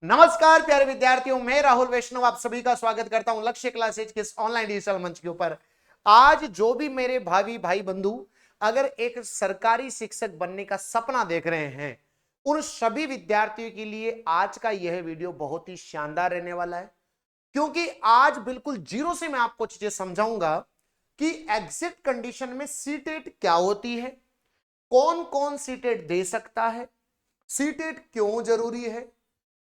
नमस्कार प्यारे विद्यार्थियों, मैं राहुल वैष्णव आप सभी का स्वागत करता हूं लक्ष्य क्लासेज के ऑनलाइन डिजिटल मंच के ऊपर। आज जो भी मेरे भावी भाई बंधु अगर एक सरकारी शिक्षक बनने का सपना देख रहे हैं, उन सभी विद्यार्थियों के लिए आज का यह वीडियो बहुत ही शानदार रहने वाला है। क्योंकि आज बिल्कुल जीरो से मैं आपको चीजें समझाऊंगा कि एग्जिट कंडीशन में सीटेट क्या होती है, कौन कौन सीटेट दे सकता है, सीटेट क्यों जरूरी है,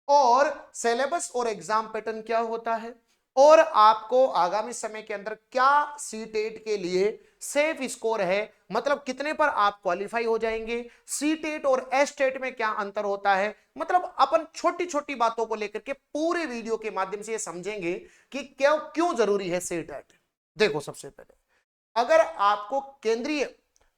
और सिलेबस और एग्जाम पैटर्न क्या होता है, और आपको आगामी समय के अंदर क्या सीटेट के लिए सेफ स्कोर है, मतलब कितने पर आप क्वालिफाई हो जाएंगे, सीटेट और एस्टेट में क्या अंतर होता है। मतलब अपन छोटी छोटी बातों को लेकर के पूरे वीडियो के माध्यम से ये समझेंगे कि क्यों क्यों जरूरी है सीटेट। देखो, सबसे पहले अगर आपको केंद्रीय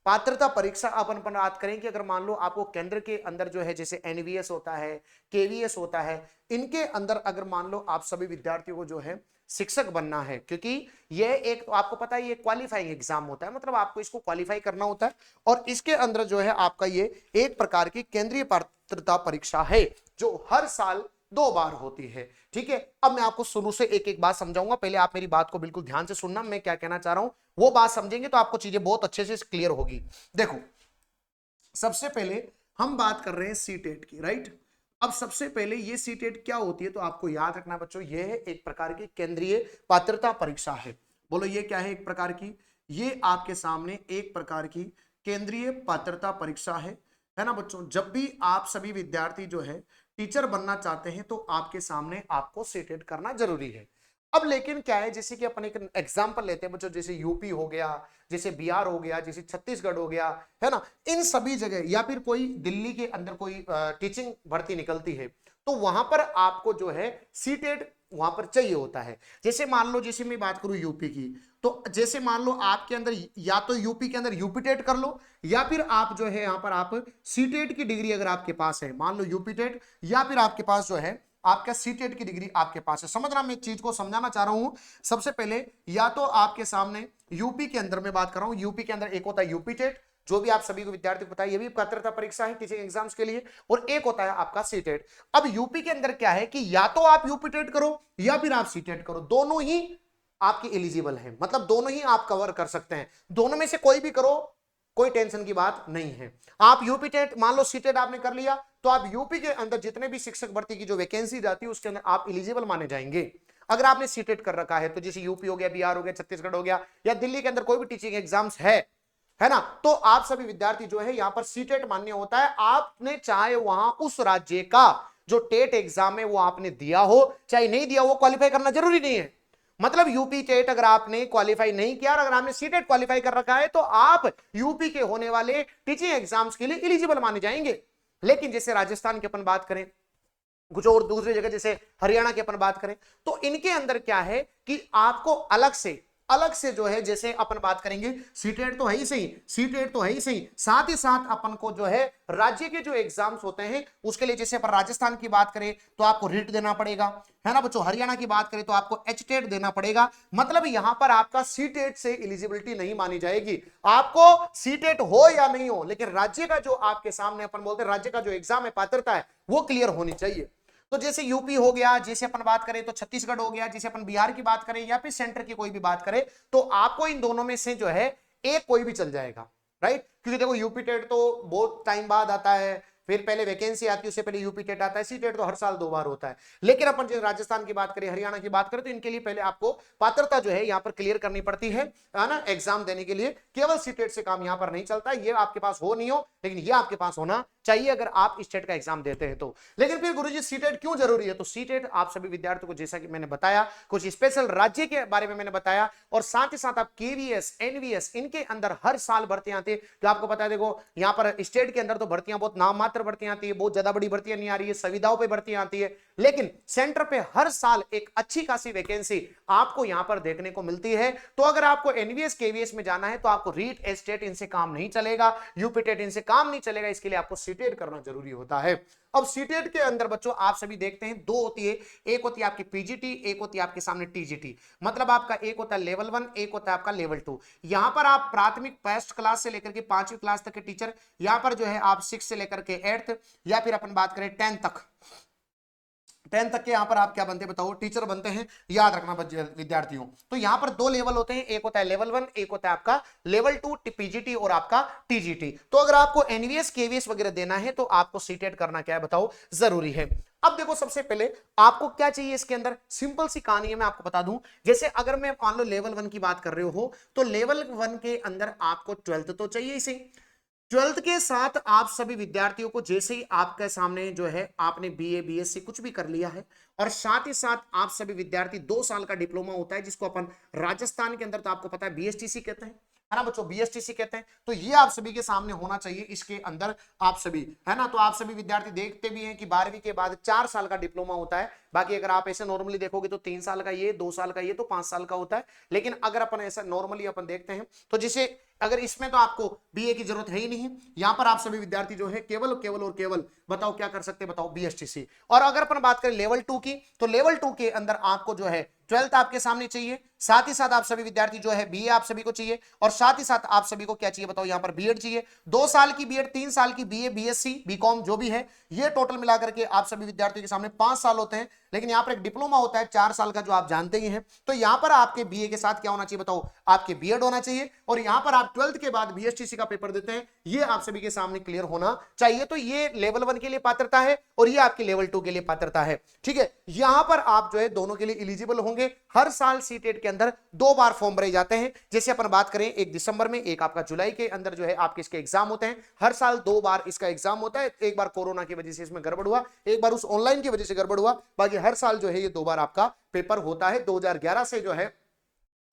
पात्रता परीक्षा अपन बात करें कि अगर मान लो आपको केंद्र के अंदर जो है जैसे एनवीएस होता है, केवीएस होता है, इनके अंदर अगर मान लो आप सभी विद्यार्थियों को जो है शिक्षक बनना है, क्योंकि ये एक तो आपको पता है ये क्वालिफाइंग एग्जाम होता है, मतलब आपको इसको क्वालिफाई करना होता है और इसके अंदर जो है आपका ये एक प्रकार की केंद्रीय पात्रता परीक्षा है जो हर साल 2 बार होती है। ठीक है, अब मैं आपको शुरू से एक एक बात समझाऊंगा, पहले आप मेरी बात को बिल्कुल ध्यान से सुनना, मैं क्या कहना चाह रहा हूं वो बात समझेंगे तो आपको चीजें बहुत अच्छे से क्लियर होगी। देखो, सबसे पहले हम बात कर रहे हैं सीटेट की, राइट। अब सबसे पहले ये सीटेट क्या होती है तो आपको याद रखना बच्चों, ये है एक प्रकार की केंद्रीय पात्रता परीक्षा है। बोलो ये क्या है, एक प्रकार की, ये आपके सामने एक प्रकार की केंद्रीय पात्रता परीक्षा है ना बच्चों। जब भी आप सभी विद्यार्थी जो है टीचर बनना चाहते हैं तो आपके सामने आपको सीटेट करना जरूरी है। अब लेकिन क्या है, जैसे कि अपन एक एग्जांपल लेते हैं बच्चों, जैसे यूपी हो गया, जैसे बिहार हो गया, जैसे छत्तीसगढ़ हो गया, है ना, इन सभी जगह, या फिर कोई दिल्ली के अंदर कोई टीचिंग भर्ती निकलती है तो वहां पर आपको जो है सीटेट वहां पर चाहिए होता है। जैसे मान लो, जैसे मैं बात करूं यूपी की, तो जैसे मान लो आपके अंदर या तो यूपी के अंदर यूपी टेट कर लो, या फिर आप जो है यहां पर आप सीटेट की डिग्री अगर आपके पास है, मान लो यूपी टेट, या फिर आपके पास जो है आपका सीटेट की डिग्री आपके पास है। समझ रहा, मैं चीज को समझाना चाह रहा हूं। सबसे पहले या तो आपके सामने यूपी के अंदर मैं बात कर रहा हूं, यूपी के अंदर एक होता है यूपी टेट, जो भी आप सभी को विद्यार्थी को पता है ये भी पात्रता परीक्षा है टीचिंग एग्जाम्स के लिए, और एक होता है आपका सीटेट। अब यूपी के अंदर क्या है कि या तो आप यूपी टेट करो या फिर आप सीटेट करो, दोनों ही आपकी एलिजिबल है, मतलब दोनों ही आप कवर कर सकते हैं, दोनों में से कोई भी करो, कोई टेंशन की बात नहीं है। आप यूपी टेट मान लो, सीटेट आपने कर लिया तो आप यूपी के अंदर जितने भी शिक्षक भर्ती की जो वैकेंसी जाती है उसके अंदर आप एलिजिबल माने जाएंगे। अगर आपने सीटेट कर रखा है तो जैसे यूपी हो गया, बिहार हो गया, छत्तीसगढ़ हो गया, या दिल्ली के अंदर कोई भी टीचिंग एग्जाम्स है ना, तो आप सभी विद्यार्थी जो है यहां पर सीटेट मान्य होता है। आपने चाहे वहां उस राज्य का जो टेट एग्जाम है वो आपने दिया हो चाहे नहीं दिया हो, क्वालिफाई करना जरूरी नहीं है। मतलब यूपी टेट अगर आपने क्वालिफाई नहीं किया, अगर आपने सीटेट क्वालिफाई कर रखा है तो आप यूपी के होने वाले टीचिंग एग्जाम्स के लिए एलिजिबल माने जाएंगे। लेकिन जैसे राजस्थान की अपन बात करें, कुछ और दूसरी जगह जैसे हरियाणा की अपन बात करें, तो इनके अंदर क्या है कि आपको अलग से जो है, जैसे अपन बात करेंगे सीटेट तो है ही सही, सीटेट तो है ही सही, साथ ही साथ अपन को जो है राज्य के जो एग्जाम्स होते हैं उसके लिए, जैसे अपन राजस्थान की बात करें तो आपको रीट देना पड़ेगा, है ना बच्चों, हरियाणा की बात करें तो आपको एचटेट देना पड़ेगा। मतलब यहां पर आपका सीटेट से एलिजिबिलिटी नहीं मानी जाएगी, आपको सीटेट हो या नहीं हो, लेकिन राज्य का जो आपके सामने अपन बोलते हैं राज्य का जो एग्जाम है, पात्रता है, वो क्लियर होनी चाहिए। तो जैसे यूपी हो गया, जैसे अपन बात करें तो छत्तीसगढ़ हो गया, जैसे अपन बिहार की बात करें या फिर सेंटर की कोई भी बात करें, तो आपको इन दोनों में से जो है एक कोई भी चल जाएगा, राइट। क्योंकि देखो यूपी टेट तो बहुत टाइम बाद आता है, फिर पहले वैकेंसी आती है, उससे पहले यूपी टेट आता है, सी टेट तो हर साल 2 बार होता है। लेकिन अपन जो राजस्थान की बात करें, हरियाणा की बात करें, तो इनके लिए पहले आपको पात्रता जो है यहाँ पर क्लियर करनी पड़ती है ना, एग्जाम देने के लिए। केवल सी टेट से काम यहाँ पर नहीं चलता, ये आपके पास हो नहीं हो, लेकिन ये आपके पास होना चाहिए अगर आप स्टेट का एग्जाम देते हैं तो। लेकिन फिर गुरुजी सीटेट क्यों जरूरी है, तो सीटेट आप सभी विद्यार्थियों को, जैसा कि मैंने बताया, कुछ स्पेशल राज्य के बारे में मैंने बताया, और साथ ही साथ आप केवीएस एनवीएस इनके अंदर हर साल भर्तियां आती है। तो आपको पता है, देखो यहां पर स्टेट के अंदर तो भर्तियां बहुत नाम मात्र भर्तियां आती है, बहुत ज्यादा बड़ी भर्तियां नहीं आ रही है, संविदाओं पर भर्तियां आती है, लेकिन सेंटर पे हर साल एक अच्छी खासी वैकेंसी आपको यहां पर देखने को मिलती है। तो अगर आपको एनवीएस केवीएस में जाना है तो आपको रीट एस्टेट इनसे काम नहीं चलेगा, यूपी टेट इनसे काम नहीं चलेगा, इसके लिए आपको सीटेट करना जरूरी होता है। अब सीटेट के अंदर बच्चों आप सभी देखते हैं दो होती है, एक होती है आपकी पीजीटी, एक होती है आपके सामने टीजीटी। मतलब आपका एक होता है लेवल 1, एक होता है आपका लेवल 2। यहां पर आप प्राथमिक फर्स्ट क्लास से लेकर के 5वीं क्लास तक के टीचर, यहां पर जो है आप 6 से लेकर के 8th, या फिर अपन बात करें 10 तक, 10 तक के यहाँ पर आप क्या बनते हैं बताओ, टीचर बनते हैं। याद रखना विद्यार्थियों, तो यहाँ पर दो लेवल होते हैं, एक होता है लेवल 1, एक होता है आपका लेवल 2 पीजीटी और आपका टीजीटी। तो अगर आपको एनवीएस केवीएस वगैरह देना है तो आपको सीटेट करना क्या है बताओ, जरूरी है। अब देखो सबसे पहले आपको क्या चाहिए इसके अंदर, सिंपल सी कहानी है, मैं आपको बता दूं। जैसे अगर मैं मान लो लेवल 1 की बात कर रहे हो तो लेवल 1 के अंदर आपको 12th तो चाहिए इसे। 12th के साथ आप सभी विद्यार्थियों को, जैसे ही आपके सामने जो है आपने बीए बीएससी कुछ भी कर लिया है, और साथ ही साथ आप सभी विद्यार्थी 2 साल का डिप्लोमा होता है जिसको अपन राजस्थान के अंदर तो आपको पता है बीएसटीसी कहते हैं, है ना बच्चों, बीएसटीसी कहते हैं। तो ये आप सभी के सामने होना चाहिए इसके अंदर आप सभी, है ना। तो आप सभी विद्यार्थी देखते भी हैं कि 12वीं के बाद 4 साल का डिप्लोमा होता है। बाकी अगर आप ऐसे नॉर्मली देखोगे तो 3 साल का ये, 2 साल का ये, तो 5 साल का होता है। लेकिन अगर अपन ऐसा नॉर्मली अपन देखते हैं तो जिसे अगर इसमें तो आपको बीए की जरूरत है ही नहीं, यहां पर आप सभी विद्यार्थी जो है केवल केवल और केवल बताओ क्या कर सकते हैं बताओ, बीएसटीसी। और अगर अपन बात करें लेवल 2 की, तो लेवल 2 के अंदर आपको जो है 12th आपके सामने चाहिए, साथ ही साथ आप सभी विद्यार्थी जो है बीए आप सभी को चाहिए, और साथ ही साथ आप सभी को क्या चाहिए बताओ, यहां पर बीएड चाहिए। 2 साल की बीएड, 3 साल की बीए बीएससी बीकॉम जो भी है, ये टोटल मिलाकर के आप सभी विद्यार्थियों के सामने 5 साल होते हैं। लेकिन यहां पर एक डिप्लोमा होता है 4 साल का जो आप जानते ही हैं। तो यहां पर आपके बीए के साथ क्या होना चाहिए बताओ, आपके बीएड होना चाहिए, और यहां पर आप 12th के बाद बीएसटीसी का पेपर देते हैं, ये आप सभी के सामने क्लियर होना चाहिए। तो ये लेवल 1 के लिए पात्रता है और ये आपके लेवल 2 के लिए पात्रता है, ठीक है। यहां पर आप जो है दोनों के लिए एलिजिबल होंगे। हर साल सीटेट के अंदर 2 बार फॉर्म भरे जाते हैं। जैसे अपन बात करें, एक दिसंबर में, एक आपका जुलाई के अंदर जो है आपके इसके एग्जाम होते हैं। हर साल 2 बार इसका एग्जाम होता है। एक बार कोरोना की वजह से इसमें गड़बड़ हुआ, एक बार उस ऑनलाइन की वजह से गड़बड़ हुआ, बाकी हर साल जो है ये 2 बार आपका पेपर होता है। 2011 से जो है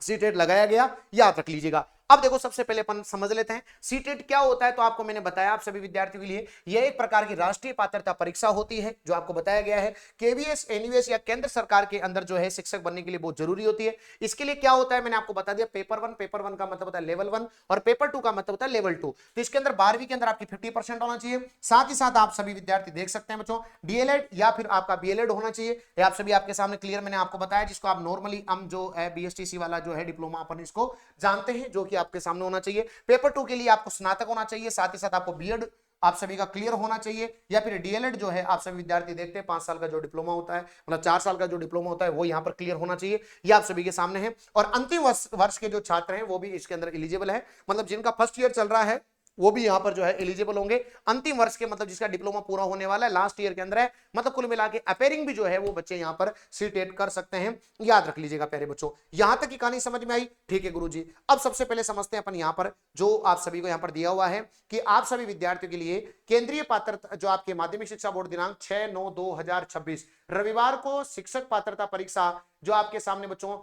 सीटेट लगाया गया, याद रख लीजिएगा। अब देखो सबसे पहले अपन समझ लेते हैं सीटेट क्या होता है। तो आपको मैंने बताया, आप सभी विद्यार्थियों के लिए यह एक प्रकार की राष्ट्रीय पात्रता परीक्षा होती है, जो आपको बताया गया है। केवीएस एनवीएस या केंद्र सरकार के अंदर जो है शिक्षक बनने के लिए बहुत जरूरी होती है। इसके लिए क्या होता है मैंने आपको बता दिया, पेपर 1 का मतलब होता है लेवल 1 और पेपर 2 का मतलब होता है लेवल 2। तो इसके अंदर 12वीं के अंदर आपकी 50% होना चाहिए। साथ ही साथ आप सभी विद्यार्थी देख सकते हैं बच्चों, डीएलएड या फिर आपका बीएलएड होना चाहिए। ये आप सभी आपके सामने क्लियर मैंने आपको बताया, जिसको आप नॉर्मली हम जो है बीएसटीसी वाला जो है डिप्लोमा अपन इसको जानते हैं, जो कि आपके सामने होना चाहिए। पेपर 2 के लिए आपको स्नातक होना चाहिए, साथ ही साथ आपको बीएड आप सभी का क्लियर होना चाहिए, या फिर डीएलएड जो है आप सभी विद्यार्थी देखते हैं 5 साल का जो डिप्लोमा होता है, मतलब 4 साल का जो डिप्लोमा होता है वो यहां पर क्लियर होना चाहिए। ये आप सभी के सामने है। और अंतिम वर्ष के जो छात्र हैं वो भी इसके अंदर एलिजिबल है, मतलब जिनका फर्स्ट ईयर चल रहा है वो भी यहां पर जो है एलिजिबल होंगे। अंतिम वर्ष के मतलब जिसका डिप्लोमा पूरा होने वाला है, लास्ट ईयर के अंदर है, मतलब कुल मिला के अपेयरिंग भी जो है वो बच्चे यहां पर सीटेट कर सकते हैं। याद रख लीजिएगा प्यारे बच्चों। यहां तक की कहानी समझ में आई, ठीक है गुरुजी। अब सबसे पहले समझते हैं अपन यहां पर जो आप सभी को यहां पर दिया हुआ है कि आप सभी विद्यार्थियों के लिए केंद्रीय पात्रता जो आपके माध्यमिक शिक्षा बोर्ड दिनांक 6/9/2026 रविवार को शिक्षक पात्रता परीक्षा जो आपके सामने बच्चों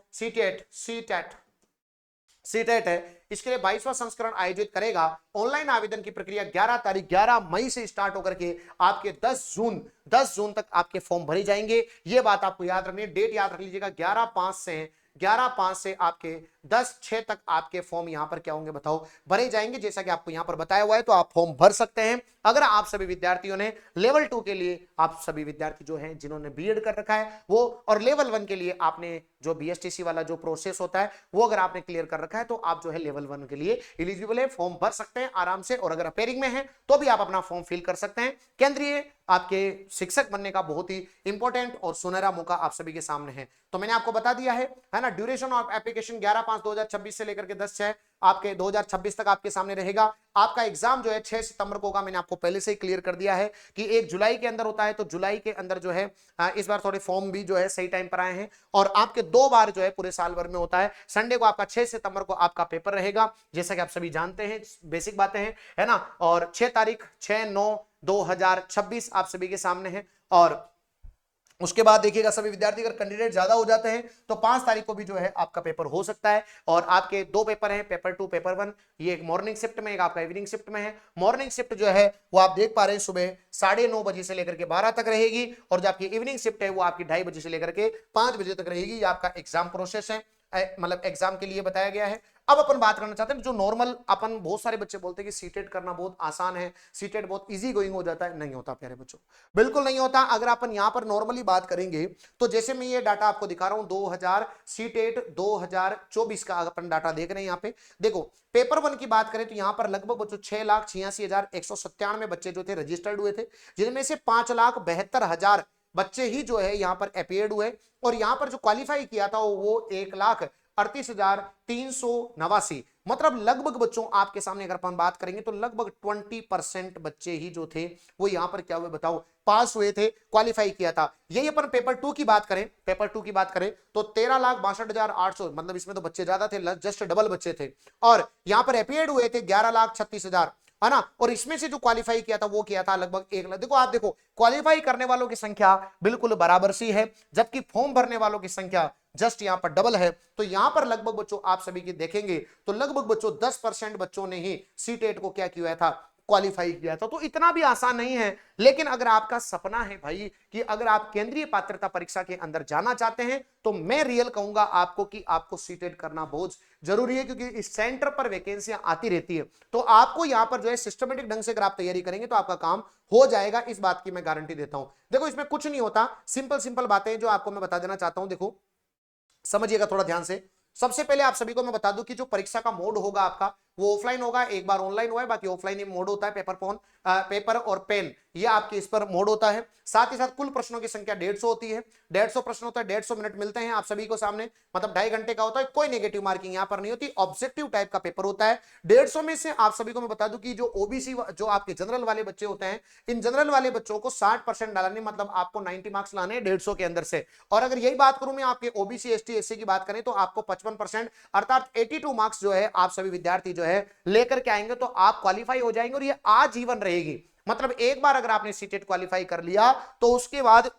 सीटेट है, इसके लिए 22वां संस्करण आयोजित करेगा। ऑनलाइन आवेदन की प्रक्रिया 11 मई से स्टार्ट होकर के आपके 10 जून तक आपके फॉर्म भरे जाएंगे। ये बात आपको याद रखनी है, डेट याद रख लीजिएगा। 11/5 से आपके 10/6 तक आपके फॉर्म यहां पर क्या होंगे बताओ, भरे जाएंगे। जैसा कि आपको यहां पर बताया हुआ है, तो आप फॉर्म भर सकते हैं। अगर आप सभी विद्यार्थियों ने लेवल 2 के लिए, आप सभी विद्यार्थी जो हैं जिन्होंने बीएड कर रखा है वो, और लेवल 1 के लिए आपने जो बीएसटीसी वाला जो प्रोसेस होता है वो अगर आपने क्लियर कर रखा है, तो आप जो है लेवल 1 के लिए एलिजिबल है, फॉर्म भर सकते हैं आराम से। और अगर अपेयरिंग में है तो भी आप अपना फॉर्म फिल कर सकते हैं। केंद्रीय आपके शिक्षक बनने का बहुत ही इंपॉर्टेंट और सुनहरा मौका आप सभी के सामने है। तो मैंने आपको बता दिया है ना। ड्यूरेशन ऑफ एप्लीकेशन 11/5/2026 से लेकर के 10/6 आपके 2026 तक आपके सामने रहेगा। आपका एग्जाम जो है 6 सितंबर को होगा, मैंने आपको पहले से ही क्लियर कर दिया है कि 1 जुलाई के अंदर होता है। तो जुलाई के अंदर जो है इस बार थोड़े फॉर्म भी जो है सही टाइम पर आए हैं, और आपके 2 बार जो है पूरे साल भर में होता है। संडे को आपका 6 सितंबर को आपका पेपर रहेगा, जैसा कि आप सभी जानते हैं, बेसिक बातें हैं, है ना। और 6/9/2026 आप सभी के सामने है। और उसके बाद देखिएगा सभी विद्यार्थी अगर कैंडिडेट ज्यादा हो जाते हैं तो 5 तारीख को भी जो है आपका पेपर हो सकता है। और आपके 2 पेपर हैं, पेपर 2 पेपर 1, ये एक मॉर्निंग शिफ्ट में, एक आपका इवनिंग शिफ्ट में है। मॉर्निंग शिफ्ट जो है वो आप देख पा रहे हैं सुबह 9:30 बजे से लेकर के 12 तक रहेगी, और जो आपकी इवनिंग शिफ्ट है वो आपकी 2:30 बजे से लेकर के 5 बजे तक रहेगी। ये आपका एग्जाम प्रोसेस है, मतलब एग्जाम के लिए बताया गया है। अब अपन बात करना चाहते हैं जो नॉर्मल, अपन बहुत सारे बच्चे बोलते हैं कि सीटेट करना बहुत आसान है, सीटेट बहुत इजी गोइंग हो जाता है। नहीं होता प्यारे बच्चों, बिल्कुल नहीं होता। अगर अपन यहां पर नॉर्मली बात करेंगे तो जैसे मैं ये डाटा आपको दिखा रहा हूं 2000 सीटेट 2024 का अपन डाटा देख रहे हैं। यहां पे देखो, पेपर 1 की बात करें तो यहां पर लगभग बच्चों 6,86,197 बच्चे जो थे रजिस्टर्ड हुए थे, जिनमें से 5,72,000 बच्चे ही जो है यहाँ पर अपीयर्ड हुए और यहाँ पर जो क्वालिफाई किया था वो 1,38,389, मतलब लगभग बच्चों आपके सामने अगर अपन बात करेंगे तो लगभग 20% बच्चे ही जो थे वो यहां पर क्या हुए बताओ, पास हुए थे, क्वालिफाई किया था। यही अपन पेपर 2 की बात करें, पेपर 2 की बात करें तो 13,62,800, मतलब इसमें तो बच्चे ज्यादा थे, जस्ट डबल बच्चे थे, और यहां पर अपीयर्ड हुए थे 11,36,000, है ना, और इसमें से जो क्वालिफाई किया था वो किया था लगभग 1 लाख। देखो आप देखो क्वालिफाई करने वालों की संख्या बिल्कुल बराबर सी है, जबकि फॉर्म भरने वालों की संख्या जस्ट यहां पर डबल है। तो यहां पर लगभग बच्चों आप सभी की देखेंगे तो लगभग बच्चों 10% बच्चों ने ही सीटेट को क्या किया था, क्वालिफाई किया था। तो इतना भी आसान नहीं है, लेकिन अगर आपका सपना है भाई कि अगर आप केंद्रीय पात्रता परीक्षा के अंदर जाना चाहते हैं तो मैं रियल कहूंगा आपको कि आपको सीटेट करना बहुत जरूरी है, क्योंकि इस सेंटर पर वैकेंसियां आती रहती है। तो आपको यहां पर जो है सिस्टमेटिक ढंग से अगर आप तैयारी करेंगे तो आपका काम हो जाएगा, इस बात की मैं गारंटी देता हूं। देखो इसमें कुछ नहीं होता, सिंपल सिंपल बातें जो आपको मैं बता देना चाहता हूं, देखो समझिएगा थोड़ा ध्यान से। सबसे पहले आप सभी को मैं बता दूं कि जो परीक्षा का मोड होगा आपका वो ऑफलाइन होगा, एक बार ऑनलाइन हुआ है, बाकी ऑफलाइन मोड होता है, पेपर और पेन, ये आपके इस पर मोड होता है। साथ ही साथ कुल प्रश्नों की संख्या 150 होती है, 150 प्रश्न होता है, 150 मिनट मिलते हैं आप सभी को सामने, मतलब 2.5 घंटे का होता है। कोई नेगेटिव मार्किंग यहां पर नहीं होती, ऑब्जेक्टिव टाइप का पेपर होता है। 150 में से आप सभी को मैं बता दूं कि जो ओबीसी जो आपके जनरल वाले बच्चे होते हैं, इन जनरल वाले बच्चों को 60% डालने, मतलब आपको 90 मार्क्स लाने हैं 150 के अंदर से। और अगर यही बात करूं मैं आपके ओबीसी एसटी एससी की बात करें तो आपको 55% अर्थात 82 मार्क्स जो है आप सभी विद्यार्थी जो है लेकर के आएंगे, तो आप क्वालिफाई हो जाएंगे और ये आजीवन रहेगी। मतलब एक बार अगर आपने सीटेट क्वालिफाई कर लिया तो उसके बाद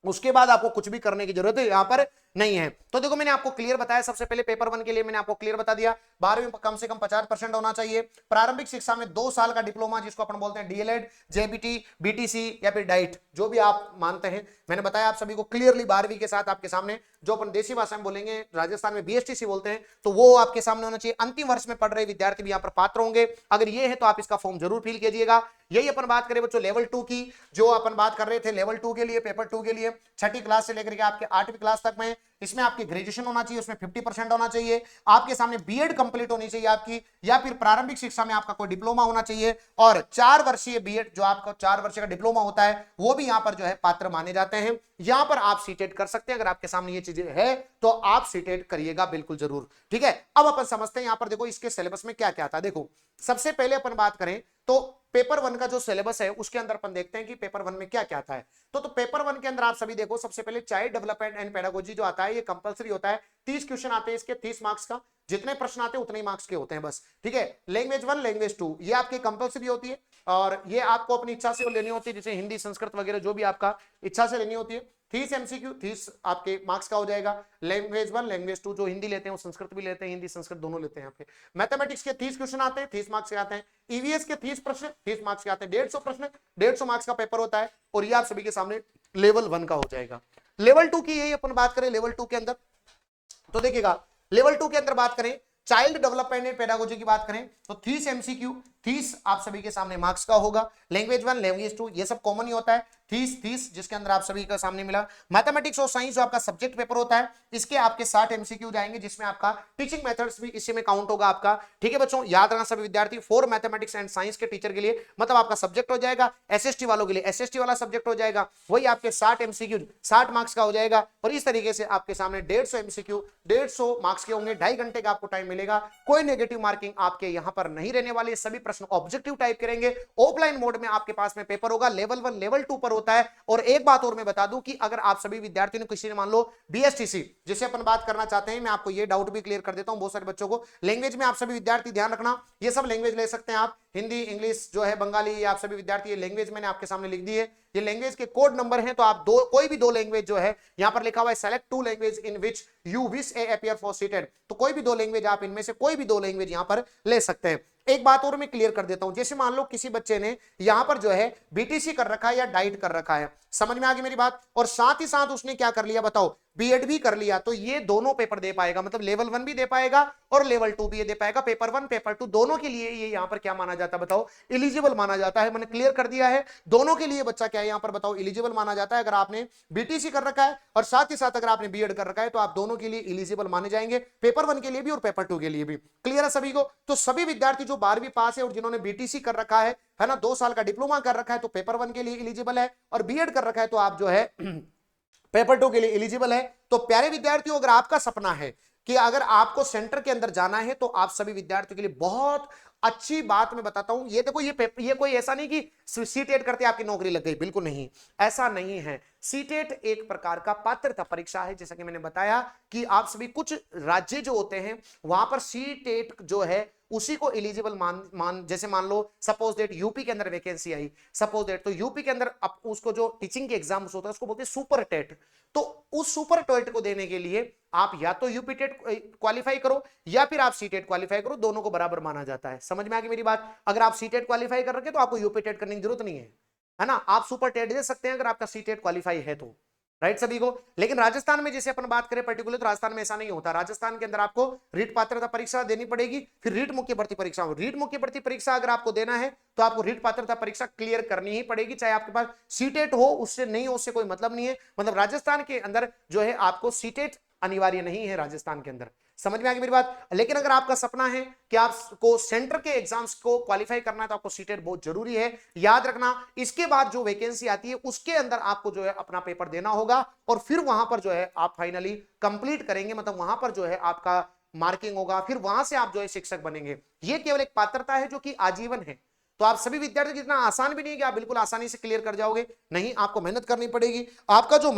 उसके बाद आपको कुछ भी करने की जरूरत है यहां पर नहीं है। तो देखो मैंने आपको क्लियर बताया, सबसे पहले पेपर 1 के लिए मैंने आपको क्लियर बता दिया, 12वीं में कम से कम 50% होना चाहिए, प्रारंभिक शिक्षा में 2 साल का डिप्लोमा जिसको अपन बोलते हैं डीएलएड, जेबीटी, बीटीसी या फिर डाइट, जो भी आप मानते हैं, मैंने बताया आप सभी को क्लियरली 12वीं के साथ आपके सामने, जो अपन देसी भाषा में बोलेंगे राजस्थान में बीएसटीसी बोलते हैं, तो वो आपके सामने होना चाहिए। अंतिम वर्ष में पढ़ रहे विद्यार्थी भी यहाँ पर पात्र होंगे, अगर ये है तो आप इसका फॉर्म जरूर फिल कीजिएगा। यही अपन बात करें बच्चों लेवल 2 की, जो अपन बात कर रहे थे लेवल 2 के लिए, पेपर 2 के लिए 6ठी क्लास से लेकर के आपके 8वीं क्लास तक में, इसमें आपकी ग्रेजुएशन होना चाहिए, उसमें 50% होना चाहिए, आपके सामने बीएड कंप्लीट होनी चाहिए आपकी, या फिर प्रारंभिक शिक्षा में आपका कोई डिप्लोमा होना चाहिए, और 4 वर्षीय बीएड जो आपका 4 वर्ष का डिप्लोमा होता है वो भी यहां पर जो है पात्र माने जाते हैं। यहां पर आप सीटेट कर सकते हैं, अगर आपके सामने ये चीजें है तो आप सीटेट करिएगा बिल्कुल जरूर, ठीक है। अब अपन समझते हैं यहां पर देखो इसके सिलेबस में क्या क्या था। देखो सबसे पहले अपन बात करें तो पेपर 1 का जो सिलेबस है उसके अंदर अपन देखते हैं कि पेपर 1 में क्या क्या आता है। तो पेपर 1 के अंदर आप सभी देखो, सबसे पहले चाइल्ड डेवलपमेंट एंड पेडागोजी जो आता है ये कंपलसरी होता है, 30 क्वेश्चन आते हैं इसके, 30 मार्क्स का, जितने प्रश्न आते हैं उतने ही मार्क्स के होते हैं बस, ठीक है। लैंग्वेज 1 लैंग्वेज 2 ये आपकी कंपलसरी होती है, और ये आपको अपनी इच्छा से लेनी होती है, जैसे हिंदी संस्कृत वगैरह जो भी आपका इच्छा से लेनी होती है। 30 एमसीक्यू, 30 आपके मार्क्स का हो जाएगा। लैंग्वेज 1 लैंग्वेज 2 जो हिंदी लेते हैं वो संस्कृत भी लेते हैं, हिंदी संस्कृत दोनों लेते हैं यहाँ पे। मैथमेटिक्स के 30 क्वेश्चन आते हैं, 30 मार्क्स के आते हैं। ईवीएस के 30 प्रश्न, 30 मार्क्स के आते हैं। 150 प्रश्न, 150 मार्क्स का पेपर होता है, और ये आप सभी के सामने लेवल 1 का हो जाएगा। लेवल 2 की यही अपन बात करें, लेवल 2 के अंदर तो देखिएगा, लेवल 2 के अंदर बात करें चाइल्ड डेवलपमेंट एंड पेडागोजी की बात करें तो 30 एमसीक्यू, 30 आप सभी के सामने मार्क्स का होगा। लैंग्वेज 1 लैंग्वेज 2 ये सब कॉमन ही होता है, 30 जिसके अंदर आप सभी का सामने मिला। मैथमेटिक्स और साइंस जो आपका सब्जेक्ट पेपर होता है इसके आपके 60 एमसीक्यू जाएंगे, जिसमें आपका टीचिंग मेथड्स भी इसी में काउंट होगा आपका, ठीक है बच्चों। याद रखना सभी विद्यार्थी, 4 मैथमेटिक्स एंड साइंस के टीचर के लिए मतलब आपका सब्जेक्ट हो जाएगा, एसएसटी वालों के लिए एसएसटी वाला सब्जेक्ट हो जाएगा, वही आपके 60 एमसीक्यू 60 मार्क्स का हो जाएगा। और इस तरीके से आपके सामने 150 एमसीक्यू 150 मार्क्स के होंगे, 2.5 घंटे का आपको टाइम मिलेगा। कोई नेगेटिव मार्किंग आपके यहां पर नहीं रहने वाली, सभी प्रश्न ऑब्जेक्टिव टाइप करेंगे। ऑफलाइन मोड में आपके पास में पेपर होगा, लेवल 1 लेवल 2 पर होता है। और एक बात और मैं बता दूं कि अगर आप सभी विद्यार्थियों ने किसी ने मान लो बीएसटीसी जिसे अपन बात करना चाहते हैं, मैं आपको ये डाउट भी क्लियर कर देता हूं बहुत सारे बच्चों को। लैंग्वेज में आप सभी विद्यार्थी ध्यान रखना, ये सब लैंग्वेज ले सकते हैं आप, हिंदी इंग्लिश जो है बंगाली, ये आप सभी विद्यार्थी ये लैंग्वेज मैंने आपके सामने लिख दी है, ये लैंग्वेज के कोड नंबर हैं। तो आप कोई भी 2 लैंग्वेज जो है यहां पर लिखा हुआ है select 2 language in which you wish A appear for seated, तो कोई भी 2 लैंग्वेज आप इनमें से कोई भी 2 लैंग्वेज यहां पर ले सकते हैं। एक बात और मैं क्लियर कर देता हूं, जैसे मान लो किसी बच्चे ने यहां पर जो है बीटीसी कर रखा है या डाइट कर रखा है, समझ में आ गई मेरी बात, और साथ ही साथ उसने क्या कर लिया बताओ, बीएड भी कर लिया तो ये दोनों पेपर दे पाएगा, मतलब लेवल 1 भी दे पाएगा और लेवल 2 भी ये दे पाएगा। पेपर 1 पेपर 2 दोनों के लिए ये यहां पर क्या माना जाता है बताओ, एलिजिबल माना जाता है। मैंने क्लियर कर दिया है, दोनों के लिए बच्चा क्या है यहां पर बताओ, एलिजिबल माना जाता है। अगर आपने बीटीसी कर रखा है और साथ ही साथ अगर आपने बीएड कर रखा है तो आप दोनों के लिए एलिजिबल माने जाएंगे, पेपर 1 के लिए भी और पेपर 2 के लिए भी। क्लियर है सभी को? तो सभी विद्यार्थी जो 12वीं पास है और जिन्होंने बीटीसी कर रखा है ना, 2 साल का डिप्लोमा कर रखा है, तो पेपर 1 के लिए एलिजिबल है, और बीएड कर रखा है तो आप जो है पेपर 2 के लिए एलिजिबल है। तो प्यारे विद्यार्थियों, अगर आपका सपना है कि अगर आपको सेंटर के अंदर जाना है तो आप सभी विद्यार्थियों के लिए बहुत अच्छी बात मैं बताता हूं। ये देखो, ये कोई ऐसा नहीं कि सीटेट करते आपकी नौकरी लग गई, बिल्कुल नहीं, ऐसा नहीं है। सीटेट एक प्रकार का पात्रता परीक्षा है, जैसा कि मैंने बताया कि आप सभी कुछ राज्य जो होते हैं वहां पर सीटेट जो है उसी को एलिजिबल जैसे मान लो सपोज दैट यूपी के अंदर वैकेंसी आई, सपोज दैट, तो यूपी के अंदर अब उसको जो टीचिंग के एग्जाम्स होता है उसको बोलते हैं सुपर टेट। तो उस सुपर टेट को देने के लिए आप या तो यूपी टेट क्वालिफाई करो या फिर आप सीटेट क्वालिफाई करो, दोनों को बराबर माना जाता है। समझ में आ गई मेरी बात? अगर आप सीटेट क्वालिफाई कर रखे तो आपको यूपी टेट करने की जरूरत नहीं है ना, आप सुपर टेट दे सकते हैं अगर आपका सीटेट क्वालिफाई है तो, राइट सभी को। लेकिन राजस्थान में जैसे अपन बात करें पर्टिकुलर, तो राजस्थान में ऐसा नहीं होता। राजस्थान के अंदर आपको रीट पात्रता परीक्षा देनी पड़ेगी, फिर रीट मुख्य भर्ती परीक्षा। रीट मुख्य भर्ती परीक्षा अगर आपको देना है तो आपको रीट पात्रता परीक्षा क्लियर करनी ही पड़ेगी, चाहे आपके पास सीटेट हो, उससे नहीं हो, उससे कोई मतलब नहीं है। मतलब राजस्थान के अंदर जो है आपको सीटेट अनिवार्य नहीं है राजस्थान के अंदर। समझ में आ गई मेरी बात? लेकिन अगर आपका सपना है कि आपको सेंटर के एग्जाम्स को क्वालिफाई करना है तो आपको सीटेट बहुत जरूरी है, याद रखना। इसके बाद जो वैकेंसी आती है उसके अंदर आपको जो है अपना पेपर देना होगा और फिर वहां पर जो है आप फाइनली कंप्लीट करेंगे, मतलब वहां पर जो है आपका मार्किंग होगा, फिर वहां से आप जो है शिक्षक बनेंगे। ये केवल एक पात्रता है जो कि आजीवन है। तो आप सभी विद्यार्थी, जितना आसान भी नहीं है कि आप बिल्कुल आसानी से क्लियर कर जाओगे, नहीं, आपको मेहनत करनी पड़ेगी। आपका जो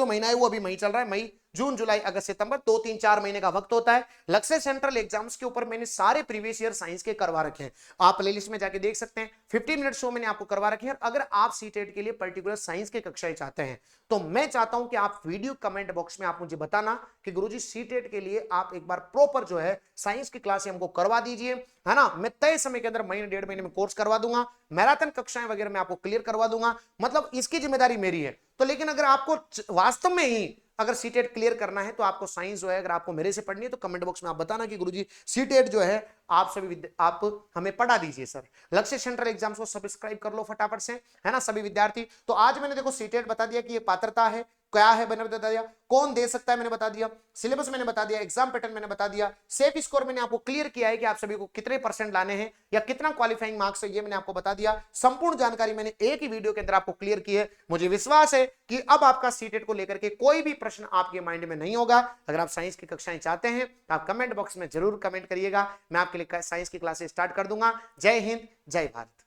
महीना है वो अभी मई चल रहा है, मई जून जुलाई अगस्त सितंबर, 2-3-4 महीने का वक्त होता है। लक्ष्य सेंट्रल एग्जाम्स के ऊपर मैंने सारे प्रीवियस ईयर साइंस के करवा रखे हैं, आप प्लेलिस्ट में जाके देख सकते हैं। 15 मिनट शो मैंने आपको करवा रखे हैं। अगर आप सीटेट के लिए पर्टिकुलर साइंस की कक्षाएं चाहते हैं तो मैं चाहता हूं कि आप वीडियो कमेंट बॉक्स में आप मुझे बताना कि गुरुजी सीटेट के लिए आप एक बार प्रॉपर जो है साइंस की क्लास हमको करवा दीजिए, है ना। मैं तय समय के अंदर महीने 1.5 महीने में कोर्स करवा दूंगा, मैराथन कक्षाएं वगैरह मैं आपको क्लियर करवा दूंगा, मतलब इसकी जिम्मेदारी मेरी है। तो लेकिन अगर आपको वास्तव में ही अगर सीटेट क्लियर करना है तो आपको साइंस जो है अगर आपको मेरे से पढ़नी है तो कमेंट बॉक्स में आप बताना कि गुरुजी सीटेट जो है आप सभी आप हमें पढ़ा दीजिए सर। लक्ष्य सेंट्रल एग्जाम्स को सब्सक्राइब कर लो फटाफट से, है ना सभी विद्यार्थी। तो आज मैंने देखो सीटेट बता दिया कि ये पात्रता है, क्या है मैंने बता दिया, कौन दे सकता है मैंने बता दिया, सिलेबस मैंने बता दिया, एग्जाम पैटर्न मैंने बता दिया, सेफ स्कोर मैंने आपको क्लियर किया है कि आप सभी को कितने % लाने हैं या कितना क्वालिफाइंग मार्क्स है ये मैंने आपको बता दिया। संपूर्ण जानकारी मैंने एक ही वीडियो के अंदर आपको क्लियर की है। मुझे विश्वास है कि अब आपका सीटेट को लेकर के कोई भी प्रश्न आपके माइंड में नहीं होगा। अगर आप साइंस की कक्षाएं चाहते हैं तो आप कमेंट बॉक्स में जरूर कमेंट करिएगा, मैं आपके लिए साइंस की क्लासेस स्टार्ट कर दूंगा। जय हिंद, जय भारत।